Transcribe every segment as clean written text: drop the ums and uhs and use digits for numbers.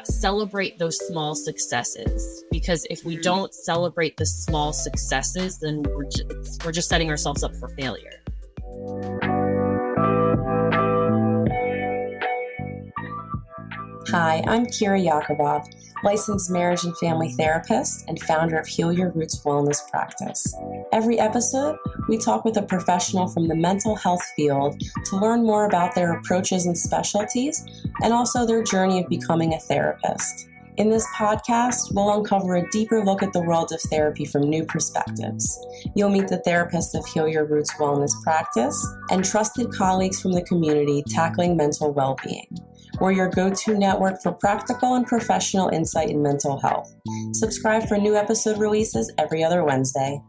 celebrate those small successes, because if we don't celebrate the small successes, then we're just setting ourselves up for failure. Hi, I'm Kira Yakubov, licensed marriage and family therapist and founder of Heal Your Roots Wellness Practice. Every episode, we talk with a professional from the mental health field to learn more about their approaches and specialties, and also their journey of becoming a therapist. In this podcast, we'll uncover a deeper look at the world of therapy from new perspectives. You'll meet the therapist of Heal Your Roots Wellness Practice and trusted colleagues from the community tackling mental well-being. We're your go-to network for practical and professional insight in mental health. Subscribe for new episode releases every other Wednesday.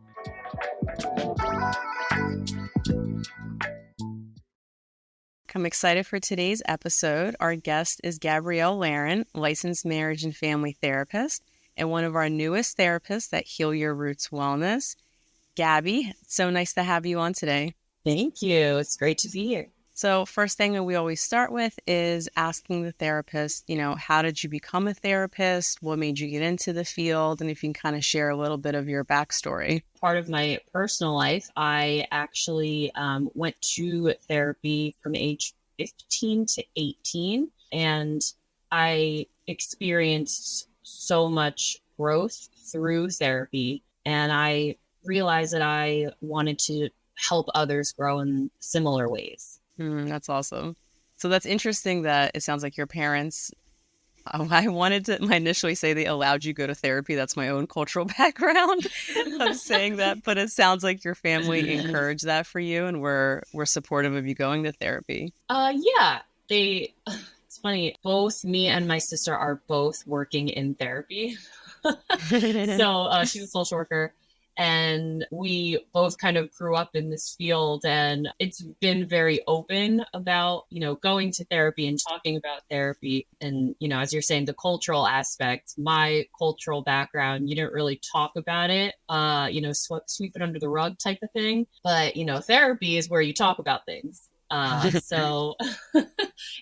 I'm excited for today's episode. Our guest is Gabrielle Larin, licensed marriage and family therapist, and one of our newest therapists at Heal Your Roots Wellness. Gabby, it's so nice to have you on today. Thank you. It's great to be here. So first thing that we always start with is asking the therapist, how did you become a therapist? What made you get into the field? And if you can kind of share a little bit of your backstory. Part of my personal life, I actually went to therapy from age 15 to 18. And I experienced so much growth through therapy. And I realized that I wanted to help others grow in similar ways. That's awesome. So that's interesting that it sounds like your parents, I wanted to initially say they allowed you to go to therapy. That's my own cultural background of saying that, but it sounds like your family encouraged that for you and were supportive of you going to therapy. Yeah, it's funny. Both me and my sister are both working in therapy. So she's a social worker. And we both kind of grew up in this field, and it's been very open about, going to therapy and talking about therapy. And, as you're saying, the cultural aspect, my cultural background, you didn't really talk about it, sweep it under the rug type of thing. But, therapy is where you talk about things. So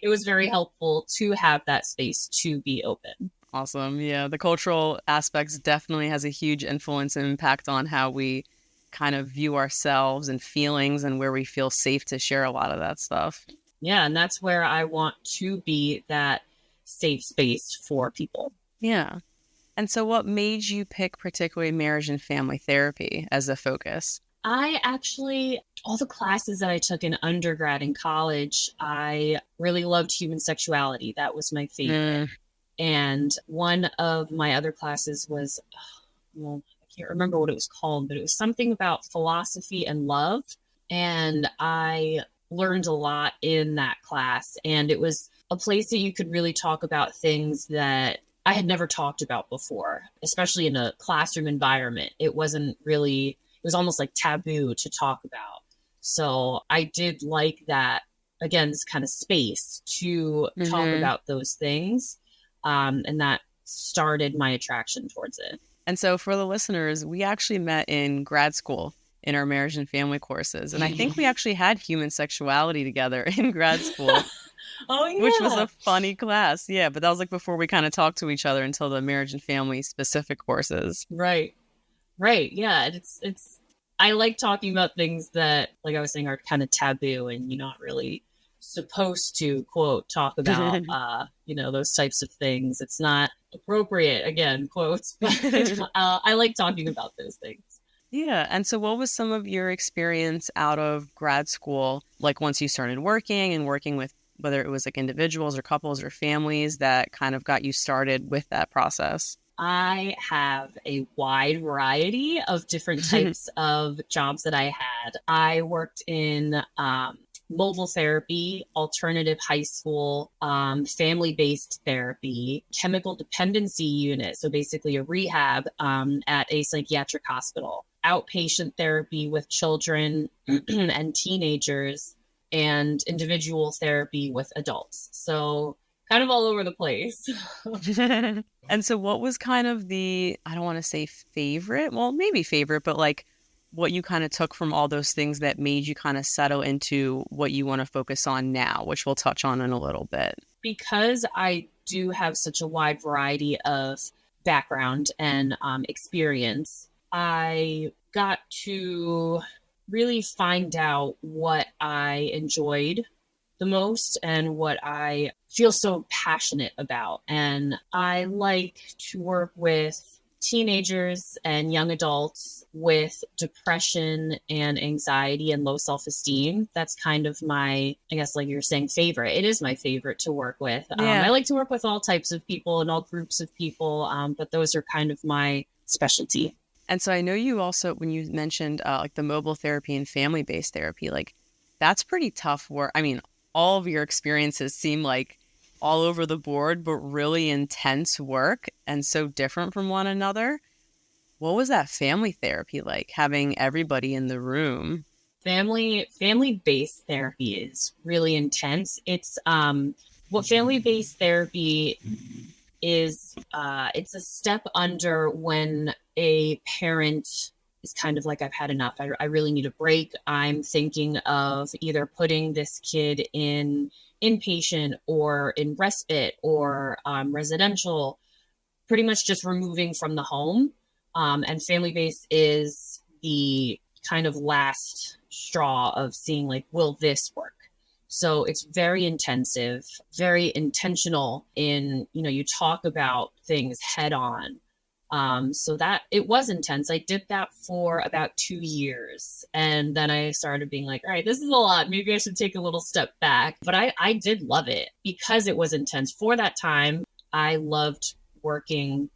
it was very helpful to have that space to be open. Awesome. Yeah, the cultural aspects definitely has a huge influence and impact on how we kind of view ourselves and feelings and where we feel safe to share a lot of that stuff. Yeah, and that's where I want to be that safe space for people. Yeah. And so what made you pick particularly marriage and family therapy as a focus? All the classes that I took in undergrad and college, I really loved human sexuality. That was my favorite. And one of my other classes was, I can't remember what it was called, but it was something about philosophy and love. And I learned a lot in that class. And it was a place that you could really talk about things that I had never talked about before, especially in a classroom environment. It was almost like taboo to talk about. So I did like that, again, this kind of space to talk about those things. And that started my attraction towards it. And so for the listeners, we actually met in grad school in our marriage and family courses. And I think we actually had human sexuality together in grad school. Oh, yeah. Which was a funny class. Yeah, but that was like before we kind of talked to each other until the marriage and family specific courses. Right. Yeah. I like talking about things that, like I was saying, are kind of taboo and you're not really supposed to, quote, talk about, those types of things. It's not appropriate, again, quotes, but I like talking about those things. Yeah. And so what was some of your experience out of grad school, like once you started working with, whether it was like individuals or couples or families, that kind of got you started with that process? I have a wide variety of different types of jobs that I had. I worked in mobile therapy, alternative high school, family-based therapy, chemical dependency unit, so basically a rehab at a psychiatric hospital, outpatient therapy with children and teenagers, and individual therapy with adults. So kind of all over the place. And so what was kind of the, I don't want to say favorite, well, maybe favorite, but like what you kind of took from all those things that made you kind of settle into what you want to focus on now, which we'll touch on in a little bit? because I do have such a wide variety of background and experience, I got to really find out what I enjoyed the most and what I feel so passionate about. And I like to work with teenagers and young adults with depression and anxiety and low self-esteem. That's kind of my, I guess, like you're saying, favorite. It is my favorite to work with. Yeah. I like to work with all types of people and all groups of people, but those are kind of my specialty. And so I know you also, when you mentioned like the mobile therapy and family-based therapy, like that's pretty tough work. I mean, all of your experiences seem like all over the board, but really intense work and so different from one another. What was that family therapy like, having everybody in the room? Family-based therapy is really intense. It's what family-based therapy is, it's a step under when a parent is kind of like, I've had enough. I really need a break. I'm thinking of either putting this kid in inpatient or in respite or residential, pretty much just removing from the home. And family-based is the kind of last straw of seeing like, will this work? So it's very intensive, very intentional in, you talk about things head on. So that it was intense. I did that for about 2 years. And then I started being like, all right, this is a lot. Maybe I should take a little step back. But I did love it because it was intense. For that time, I loved working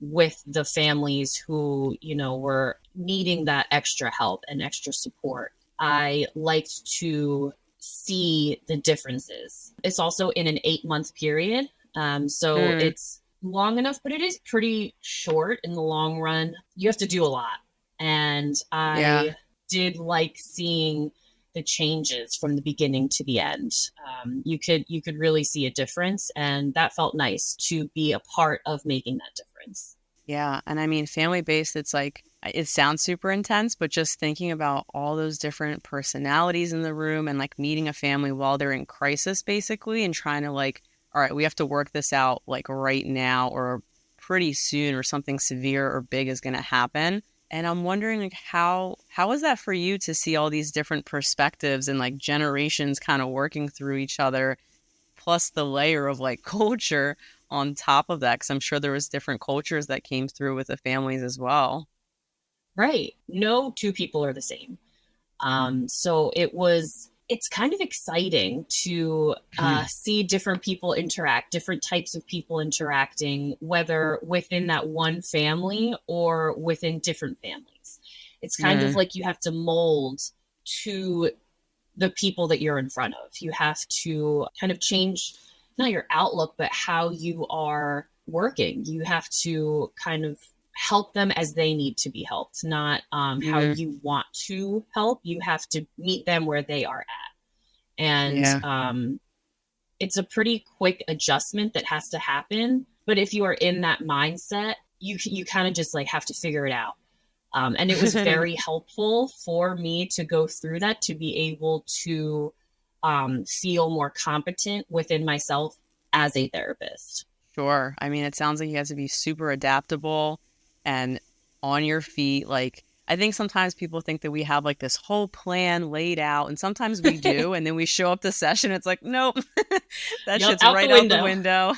with the families who, were needing that extra help and extra support. I liked to see the differences. It's also in an 8-month period. It's long enough, but it is pretty short in the long run. You have to do a lot. And I did like seeing the changes from the beginning to the end. You could really see a difference, and that felt nice to be a part of making that difference. Yeah. And I mean, family-based, it's like, it sounds super intense, but just thinking about all those different personalities in the room and like meeting a family while they're in crisis, basically, and trying to like, all right, we have to work this out like right now or pretty soon, or something severe or big is going to happen. And I'm wondering, like, how is that for you to see all these different perspectives and like generations kind of working through each other, plus the layer of like culture on top of that? Because I'm sure there was different cultures that came through with the families as well. Right. No two people are the same. So it's kind of exciting to see different people interact, different types of people interacting, whether within that one family or within different families. It's kind of like you have to mold to the people that you're in front of. You have to kind of change, not your outlook, but how you are working. You have to kind of help them as they need to be helped, not how you want to help. You have to meet them where they are at. And it's a pretty quick adjustment that has to happen. But if you are in that mindset, you kind of just like have to figure it out. And it was very helpful for me to go through that, to be able to feel more competent within myself as a therapist. Sure. I mean, it sounds like you have to be super adaptable and on your feet. Like, I think sometimes people think that we have like this whole plan laid out, and sometimes we do. And then we show up to session. It's like, nope, that shit's right out the window.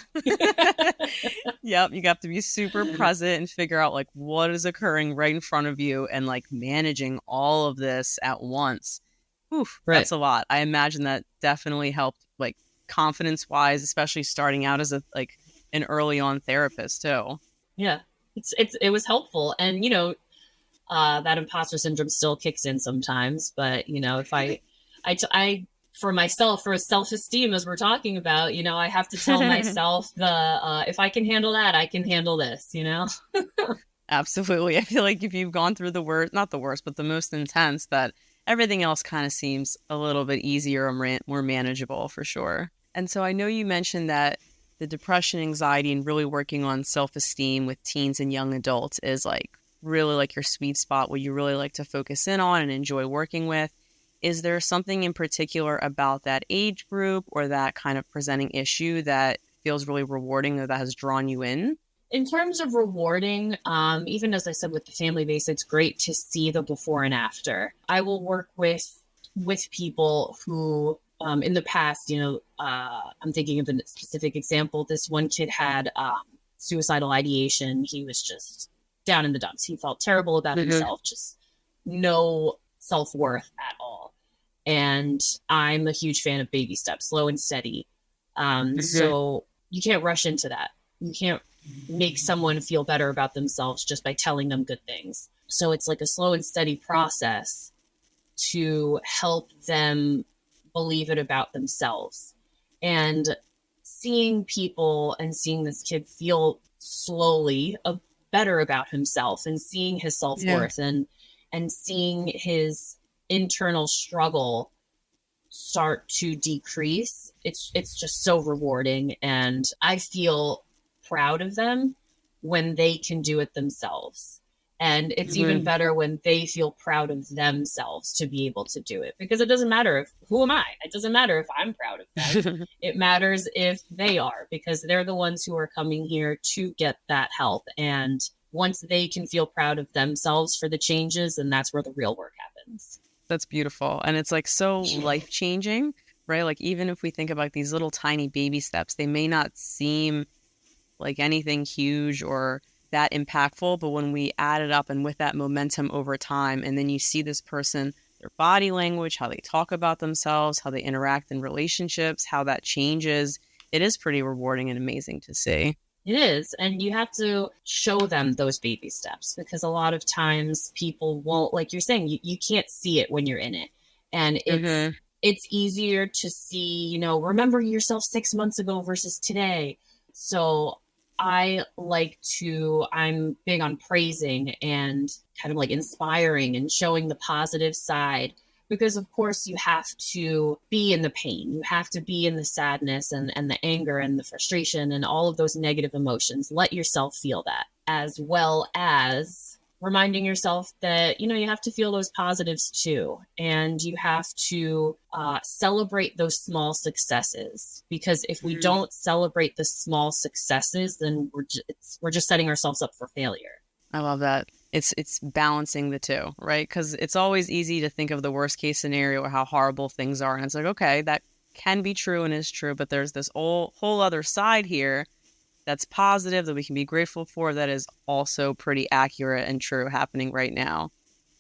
Yep. You have to be super present and figure out like what is occurring right in front of you, and like managing all of this at once. Oof, right. That's a lot. I imagine that definitely helped, like, confidence wise, especially starting out as an early on therapist too. Yeah, it was helpful. And, that imposter syndrome still kicks in sometimes, but if I for myself, for self-esteem, as we're talking about, I have to tell myself if I can handle that, I can handle this, Absolutely. I feel like if you've gone through not the worst, but the most intense, that everything else kind of seems a little bit easier or more manageable for sure. And so I know you mentioned that the depression, anxiety, and really working on self-esteem with teens and young adults is like really like your sweet spot, what you really like to focus in on and enjoy working with. Is there something in particular about that age group or that kind of presenting issue that feels really rewarding or that has drawn you in? In terms of rewarding, even as I said with the family base, it's great to see the before and after. I will work with people who, in the past, I'm thinking of a specific example. This one kid had suicidal ideation. He was just down in the dumps. He felt terrible about himself, just no self-worth at all. And I'm a huge fan of baby steps, slow and steady. So you can't rush into that. You can't make someone feel better about themselves just by telling them good things. So it's like a slow and steady process to help them believe it about themselves. And seeing people and seeing this kid feel slowly better about himself and seeing his self-worth and seeing his internal struggle start to decrease, it's just so rewarding. And I feel proud of them when they can do it themselves. And it's even better when they feel proud of themselves to be able to do it, because it doesn't matter who am I? It doesn't matter if I'm proud of them. It matters if they are, because they're the ones who are coming here to get that help. And once they can feel proud of themselves for the changes, and that's where the real work happens. That's beautiful. And it's like so life-changing, right? Like even if we think about these little tiny baby steps, they may not seem like anything huge or that impactful, but when we add it up and with that momentum over time, and then you see this person, their body language, how they talk about themselves, how they interact in relationships, how that changes, it is pretty rewarding and amazing to see. It is. And you have to show them those baby steps, because a lot of times people won't, like you're saying, you can't see it when you're in it. And it's easier to see, remember yourself 6 months ago versus today. So I'm big on praising and kind of like inspiring and showing the positive side, because of course you have to be in the pain. You have to be in the sadness and the anger and the frustration and all of those negative emotions. Let yourself feel that, as well as reminding yourself that, you have to feel those positives too. And you have to celebrate those small successes, because if we don't celebrate the small successes, then we're just setting ourselves up for failure. I love that. It's balancing the two, right? Because it's always easy to think of the worst case scenario or how horrible things are. And it's like, okay, that can be true and is true, but there's this whole other side here that's positive that we can be grateful for, that is also pretty accurate and true happening right now.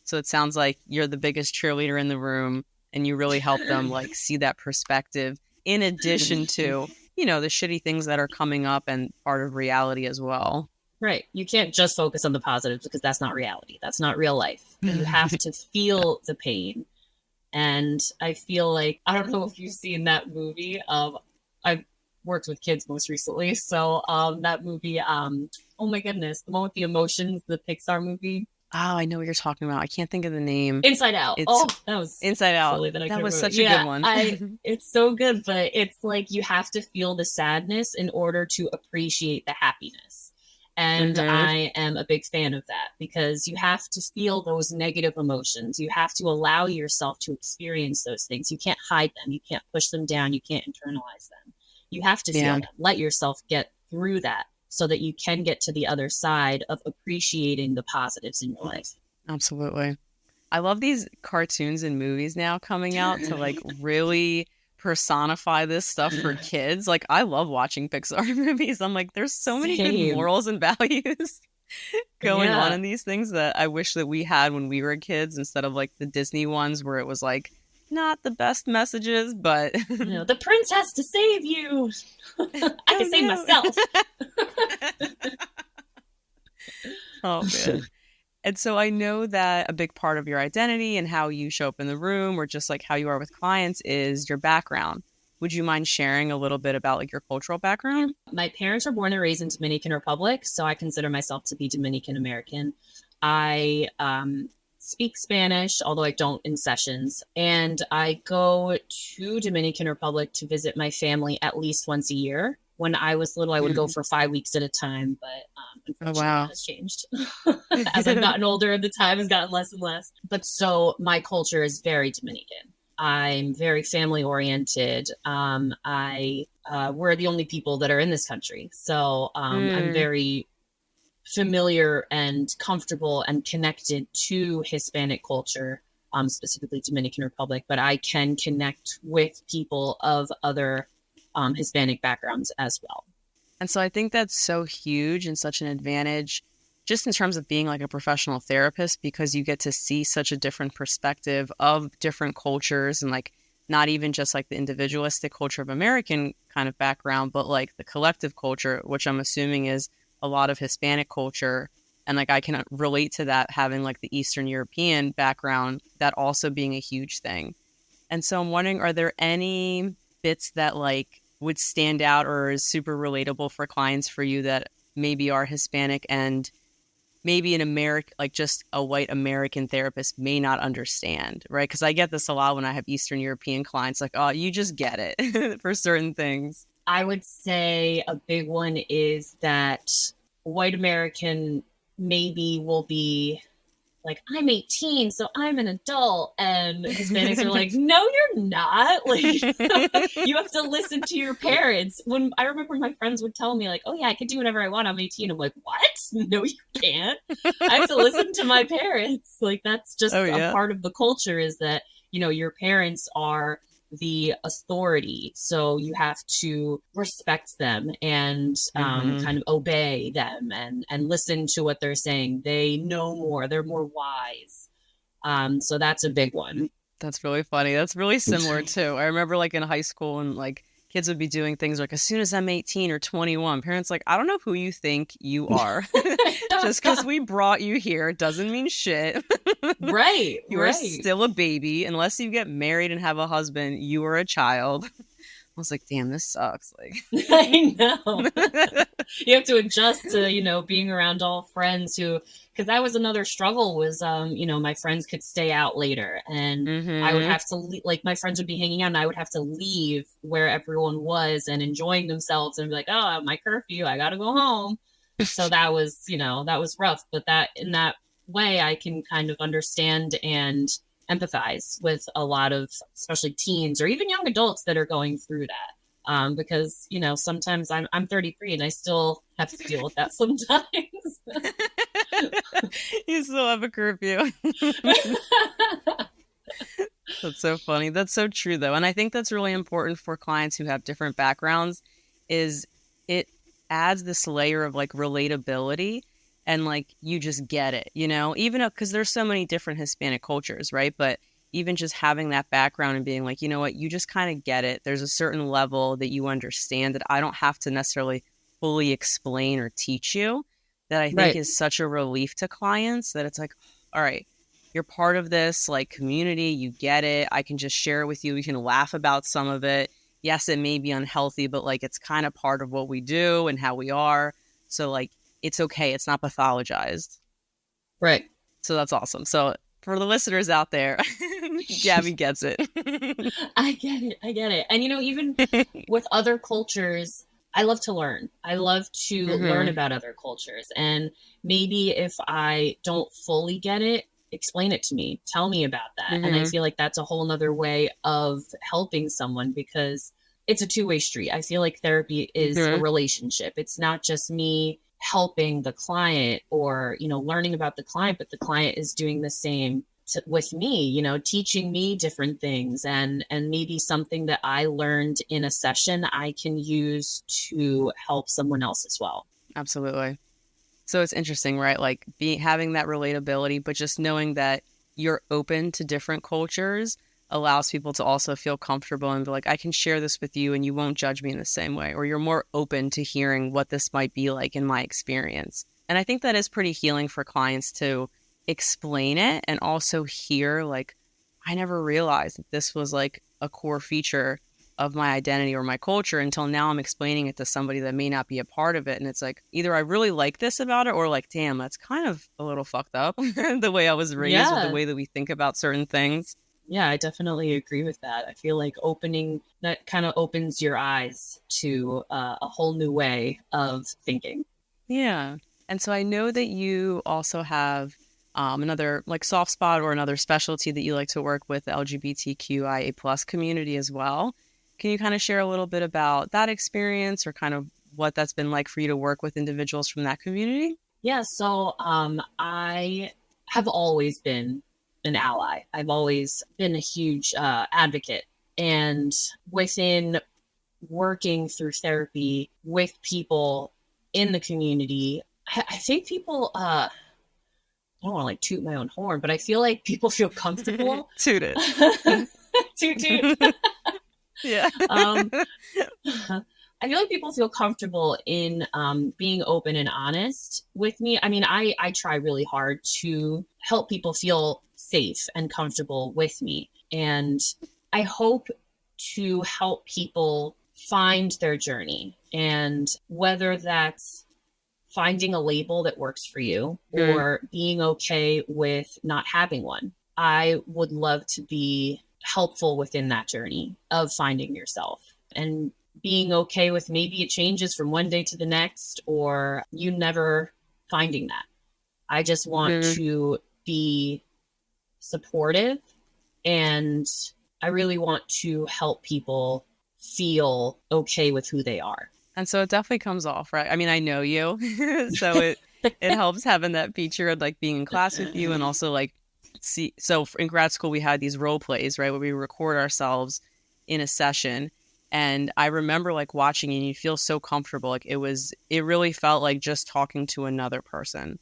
So it sounds like you're the biggest cheerleader in the room, and you really help them like see that perspective in addition to, the shitty things that are coming up and part of reality as well. Right. You can't just focus on the positives, because that's not reality. That's not real life. You have to feel the pain. And I feel like, I don't know if you've seen that movie. I've worked with kids most recently. So that movie, oh my goodness, the one with the emotions, the Pixar movie. Oh, I know what you're talking about. I can't think of the name. Inside Out. That was Inside Out. That was such a good one. It's so good, but it's like you have to feel the sadness in order to appreciate the happiness. And I am a big fan of that, because you have to feel those negative emotions. You have to allow yourself to experience those things. You can't hide them. You can't push them down. You can't internalize them. You have to feel them. Let yourself get through that so that you can get to the other side of appreciating the positives in your life. Absolutely. I love these cartoons and movies now coming out to like really personify this stuff for kids. Like I love watching Pixar movies. I'm like, there's so many good morals and values going on in these things that I wish that we had when we were kids, instead of like the Disney ones where it was like not the best messages, but the prince has to save you. I can save myself. Oh man. And so I know that a big part of your identity and how you show up in the room, or just like how you are with clients, is your background. Would you mind sharing a little bit about like your cultural background? My parents were born and raised in Dominican Republic, so I consider myself to be Dominican American. I speak Spanish, although I don't in sessions. And I go to Dominican Republic to visit my family at least once a year. When I was little, I would go for 5 weeks at a time, but Oh, Unfortunately, wow. that has changed. As I've gotten older, the time has gotten less and less. But so my culture is very Dominican. I'm very family oriented. We're the only people that are in this country. So I'm very familiar and comfortable and connected to Hispanic culture, specifically Dominican Republic, but I can connect with people of other Hispanic backgrounds as well. And so I think that's so huge and such an advantage just in terms of being like a professional therapist, because you get to see such a different perspective of different cultures, and like not even just like the individualistic culture of American kind of background, but like the collective culture, which I'm assuming is a lot of Hispanic culture. And like I can relate to that, having like the Eastern European background, that also being a huge thing. And so I'm wondering, are there any bits that like would stand out or is super relatable for clients for you that maybe are Hispanic and maybe an American, like just a white American therapist may not understand, right? Because I get this a lot when I have Eastern European clients, like, oh, you just get it for certain things. I would say a big one is that white American maybe will be like, I'm 18, so I'm an adult. And Hispanics are like, no, you're not. Like, you have to listen to your parents. When I remember my friends would tell me, like, oh, yeah, I can do whatever I want. I'm 18. I'm like, what? No, you can't. I have to listen to my parents. Like, that's just a part of the culture, is that, you know, your parents are the authority, so you have to respect them and kind of obey them and listen to what they're saying. They know more, they're more wise. So that's a big one. That's really funny. That's really similar too. I remember like in high school, and like kids would be doing things like, as soon as I'm 18 or 21, parents like, I don't know who you think you are. Just because we brought you here doesn't mean shit. Right. You are still a baby. Unless you get married and have a husband, you are a child. I was like, damn, this sucks. Like, I know. You have to adjust to, you know, being around all friends who, because that was another struggle, was, you know, my friends could stay out later, and I would have to, like, my friends would be hanging out and I would have to leave where everyone was and enjoying themselves and be like, oh, my curfew, I got to go home. So that was, you know, that was rough. But that, in that way, I can kind of understand and empathize with a lot of, especially teens or even young adults that are going through that. Because, you know, sometimes I'm 33 and I still have to deal with that sometimes. You still have a curfew. That's so funny. That's so true, though. And I think that's really important for clients who have different backgrounds, is it adds this layer of like relatability, and like you just get it, you know, even because there's so many different Hispanic cultures, right? But even just having that background and being like, you know what, you just kind of get it. There's a certain level that you understand that I don't have to necessarily fully explain or teach you, that I think is such a relief to clients, that it's like, all right, you're part of this like community, you get it. I can just share it with you. We can laugh about some of it. Yes, it may be unhealthy, but like it's kind of part of what we do and how we are. So like, it's okay. It's not pathologized. Right. So that's awesome. So for the listeners out there, Gabby gets it. I get it. I get it. And, you know, even with other cultures, I love to learn. I love to learn about other cultures. And maybe if I don't fully get it, explain it to me. Tell me about that. And I feel like that's a whole nother way of helping someone, because it's a two-way street. I feel like therapy is a relationship. It's not just me helping the client or, you know, learning about the client, but the client is doing the same with me, you know, teaching me different things, and maybe something that I learned in a session I can use to help someone else as well. Absolutely. So it's interesting, right? Like having that relatability, but just knowing that you're open to different cultures allows people to also feel comfortable and be like, I can share this with you and you won't judge me in the same way, or you're more open to hearing what this might be like in my experience. And I think that is pretty healing for clients to explain it and also hear like, I never realized that this was like a core feature of my identity or my culture until now I'm explaining it to somebody that may not be a part of it. And it's like, either I really like this about it, or like, damn, that's kind of a little fucked up the way I was raised, or the way that we think about certain things. Yeah, I definitely agree with that. I feel like opening that kind of opens your eyes to a whole new way of thinking. Yeah. And so I know that you also have another like soft spot or another specialty that you like to work with the LGBTQIA plus community as well. Can you kind of share a little bit about that experience or kind of what that's been like for you to work with individuals from that community? Yeah, so I have always been an ally. I've always been a huge advocate. And within working through therapy with people in the community, I think people, I don't want to like toot my own horn, but I feel like people feel comfortable. Toot it. Toot, toot. Yeah. I feel like people feel comfortable in being open and honest with me. I mean, I try really hard to help people feel safe and comfortable with me. And I hope to help people find their journey. And whether that's finding a label that works for you or being okay with not having one, I would love to be helpful within that journey of finding yourself and being okay with maybe it changes from one day to the next or you never finding that. I just want to be supportive and I really want to help people feel okay with who they are. And so it definitely comes off, right? I mean, I know you, so it helps having that feature of like being in class with you and also like see. So in grad school, we had these role plays, right, where we record ourselves in a session. And I remember like watching and you feel so comfortable. Like it really felt like just talking to another person,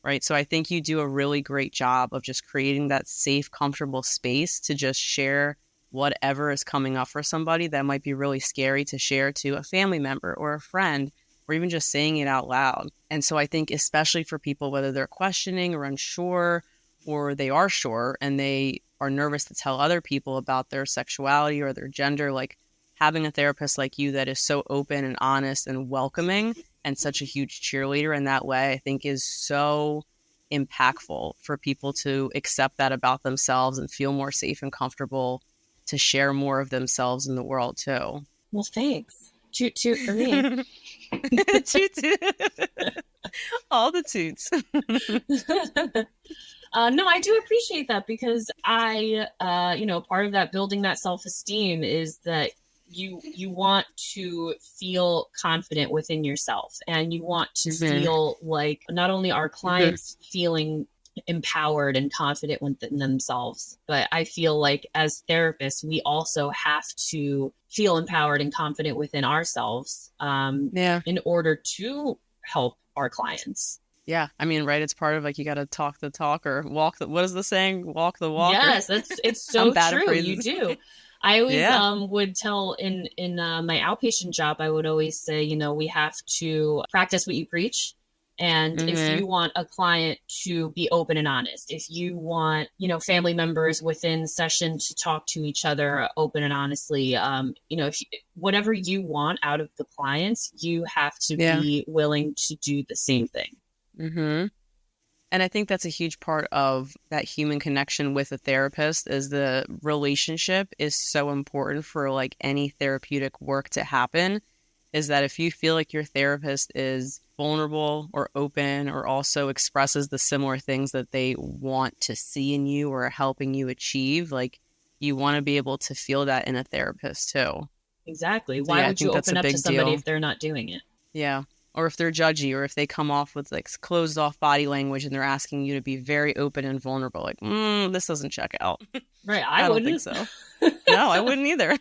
right? So I think you do a really great job of just creating that safe, comfortable space to just share whatever is coming up for somebody that might be really scary to share to a family member or a friend, or even just saying it out loud. And so I think especially for people, whether they're questioning or unsure, or they are sure and they are nervous to tell other people about their sexuality or their gender, like having a therapist like you that is so open and honest and welcoming and such a huge cheerleader in that way, I think is so impactful for people to accept that about themselves and feel more safe and comfortable to share more of themselves in the world too. Well, thanks. Toot toot for me. Toot toot. All the toots. No, I do appreciate that because I, part of that building that self-esteem is that you want to feel confident within yourself and you want to feel like not only are clients feeling empowered and confident within themselves, but I feel like as therapists, we also have to feel empowered and confident within ourselves in order to help our clients. Yeah. I mean, right. It's part of like, you got to talk the talk or walk the, what is the saying? Walk the walk. Yes, it's so true. You do. I always would tell in my outpatient job, I would always say, we have to practice what you preach. And if you want a client to be open and honest, if you want, family members within session to talk to each other open and honestly, whatever you want out of the clients, you have to be willing to do the same thing. Mm-hmm. And I think that's a huge part of that human connection with a therapist is the relationship is so important for like any therapeutic work to happen, is that if you feel like your therapist is vulnerable or open or also expresses the similar things that they want to see in you or helping you achieve, like you want to be able to feel that in a therapist too. Exactly. So, why would you open up to somebody if they're not doing it? Yeah. Or if they're judgy, or if they come off with like closed off body language and they're asking you to be very open and vulnerable, like, this doesn't check out. Right. I wouldn't think so. No, I wouldn't either.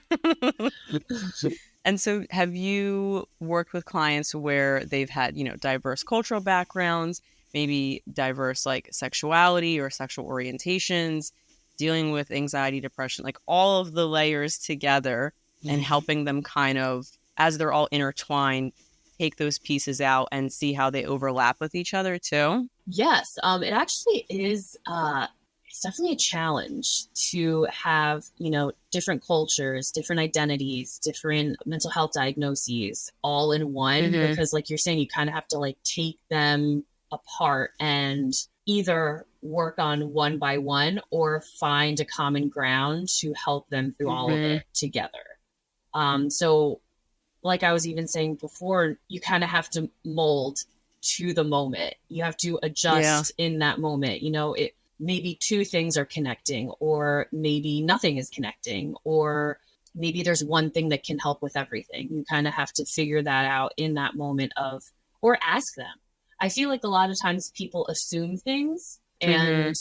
And so have you worked with clients where they've had, diverse cultural backgrounds, maybe diverse like sexuality or sexual orientations, dealing with anxiety, depression, like all of the layers together and helping them kind of, as they're all intertwined, take those pieces out and see how they overlap with each other too? Yes. It actually is, it's definitely a challenge to have, different cultures, different identities, different mental health diagnoses all in one, because like you're saying, you kind of have to like take them apart and either work on one by one or find a common ground to help them through all of it together. So like I was even saying before, you kind of have to mold to the moment. You have to adjust in that moment. You know, it maybe two things are connecting, or maybe nothing is connecting, or maybe there's one thing that can help with everything. You kind of have to figure that out in that moment of, or ask them. I feel like a lot of times people assume things, and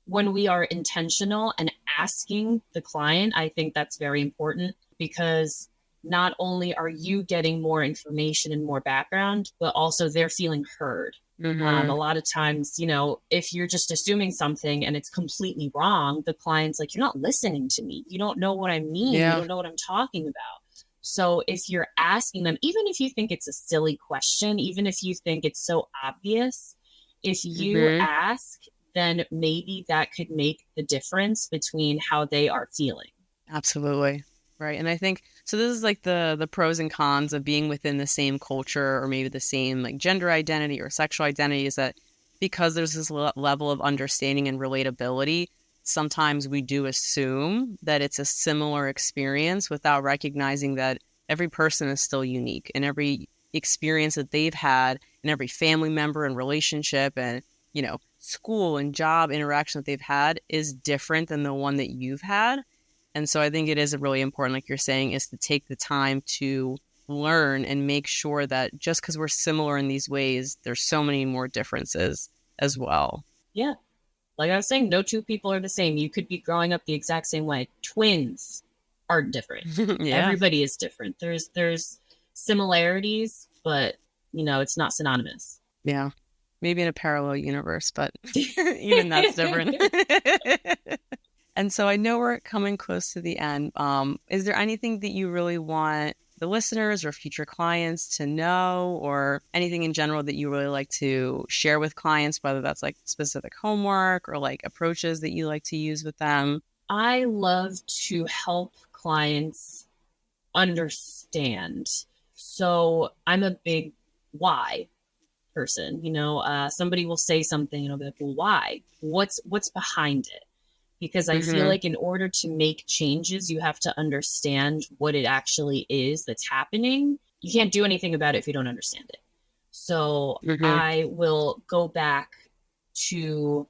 when we are intentional and asking the client, I think that's very important, because not only are you getting more information and more background, but also they're feeling heard. A lot of times, you know, if you're just assuming something and it's completely wrong, the client's like, you're not listening to me. You don't know what I mean. You don't know what I'm talking about. So if you're asking them, even if you think it's a silly question, even if you think it's so obvious, if you ask, then maybe that could make the difference between how they are feeling. Absolutely. Right. And I think, so this is like the pros and cons of being within the same culture, or maybe the same like gender identity or sexual identity, is that because there's this level of understanding and relatability, sometimes we do assume that it's a similar experience without recognizing that every person is still unique, and every experience that they've had, and every family member and relationship and, you know, school and job interaction that they've had is different than the one that you've had. And so I think it is really important, like you're saying, is to take the time to learn and make sure that just because we're similar in these ways, there's so many more differences as well. Yeah. Like I was saying, no two people are the same. You could be growing up the exact same way. Twins are different. Everybody is different. There's similarities, but, you know, it's not synonymous. Yeah. Maybe in a parallel universe, but even that's different. And so I know we're coming close to the end. Is there anything that you really want the listeners or future clients to know, or anything in general that you really like to share with clients, whether that's like specific homework or like approaches that you like to use with them? I love to help clients understand. So I'm a big why person. You know, somebody will say something and I'll be like, well, why? What's behind it? Because I feel like in order to make changes, you have to understand what it actually is that's happening. You can't do anything about it if you don't understand it. So I will go back to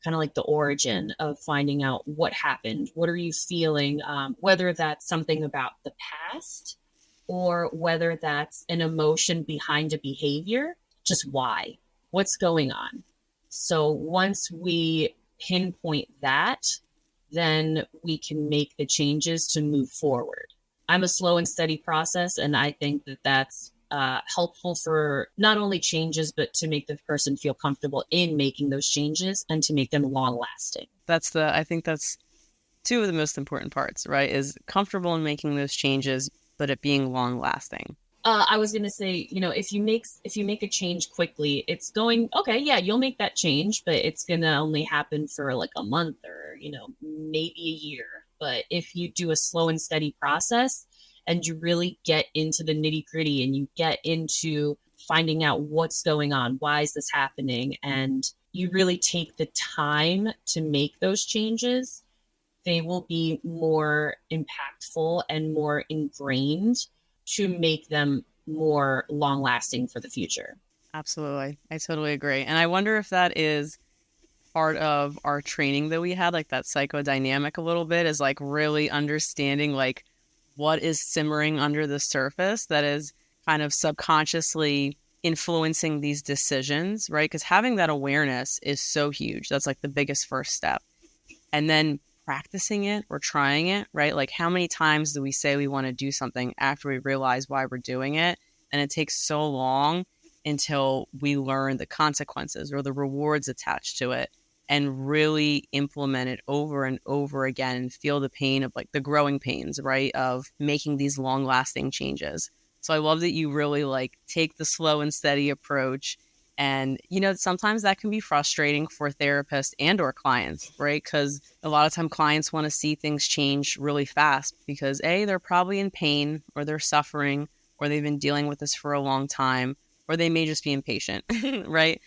kind of like the origin of finding out what happened. What are you feeling? Whether that's something about the past, or whether that's an emotion behind a behavior, just why? What's going on? So once we pinpoint that, then we can make the changes to move forward. I'm a slow and steady process, and I think that that's helpful for not only changes, but to make the person feel comfortable in making those changes and to make them long lasting. I think that's two of the most important parts, right? Is comfortable in making those changes, but it being long lasting. I was going to say, you know, if you make a change quickly, it's going, okay, yeah, you'll make that change, but it's going to only happen for like a month or, you know, maybe a year. But if you do a slow and steady process and you really get into the nitty gritty and you get into finding out what's going on, why is this happening, and you really take the time to make those changes, they will be more impactful and more ingrained to make them more long lasting for the future. Absolutely. I totally agree. And I wonder if that is part of our training that we had, like that psychodynamic a little bit, is like really understanding like what is simmering under the surface that is kind of subconsciously influencing these decisions, right? Because having that awareness is so huge. That's like the biggest first step. And then practicing it or trying it, right? Like how many times do we say we want to do something after we realize why we're doing it? And it takes so long until we learn the consequences or the rewards attached to it and really implement it over and over again and feel the pain of like the growing pains, right? Of making these long lasting changes. So I love that you really like take the slow and steady approach. And, you know, sometimes that can be frustrating for therapists and or clients, right? Because a lot of time clients want to see things change really fast because A, they're probably in pain or they're suffering or they've been dealing with this for a long time, or they may just be impatient, right?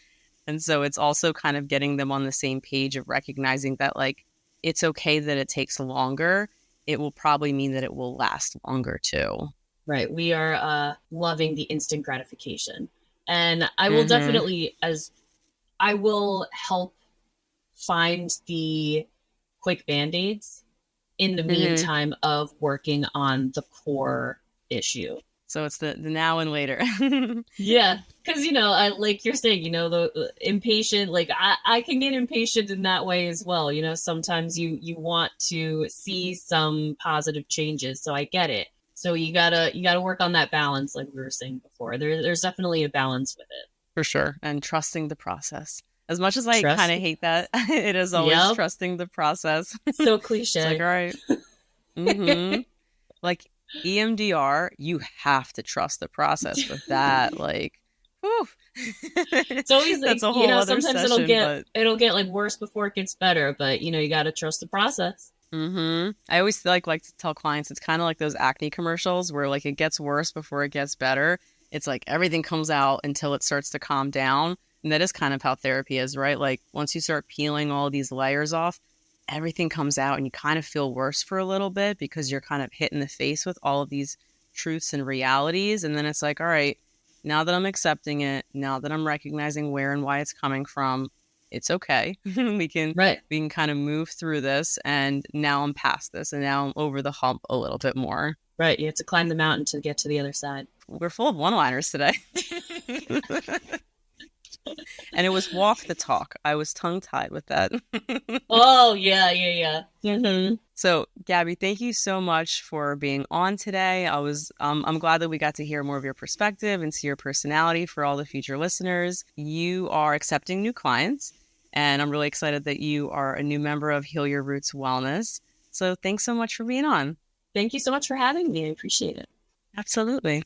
And so it's also kind of getting them on the same page of recognizing that like, it's okay that it takes longer. It will probably mean that it will last longer too. Right. We are loving the instant gratification. And I will definitely, I will help find the quick band-aids in the meantime of working on the core issue. So it's the now and later. Yeah. Because, like you're saying, the impatient, like I can get impatient in that way as well. Sometimes you want to see some positive changes. So I get it. So you gotta work on that balance, like we were saying before. There's definitely a balance with it. For sure. And trusting the process. As much as I kind of hate that, it is always trusting the process. So cliche. It's like, all right. Like EMDR, you have to trust the process with that. Like, whew. It's always like, that's a whole other sometimes session, it'll get like worse before it gets better, but you got to trust the process. I always like to tell clients it's kind of like those acne commercials where like it gets worse before it gets better. It's like everything comes out until it starts to calm down. And that is kind of how therapy is, right? Like once you start peeling all these layers off, everything comes out and you kind of feel worse for a little bit because you're kind of hit in the face with all of these truths and realities. And then it's like, all right, now that I'm accepting it, now that I'm recognizing where and why it's coming from, it's okay. we can kind of move through this, and now I'm past this, and now I'm over the hump a little bit more. Right. You have to climb the mountain to get to the other side. We're full of one-liners today. And it was walk the talk. I was tongue-tied with that. Oh, yeah. Mm-hmm. So, Gabby, thank you so much for being on today. I'm glad that we got to hear more of your perspective and see your personality for all the future listeners. You are accepting new clients, and I'm really excited that you are a new member of Heal Your Roots Wellness. So thanks so much for being on. Thank you so much for having me. I appreciate it. Absolutely.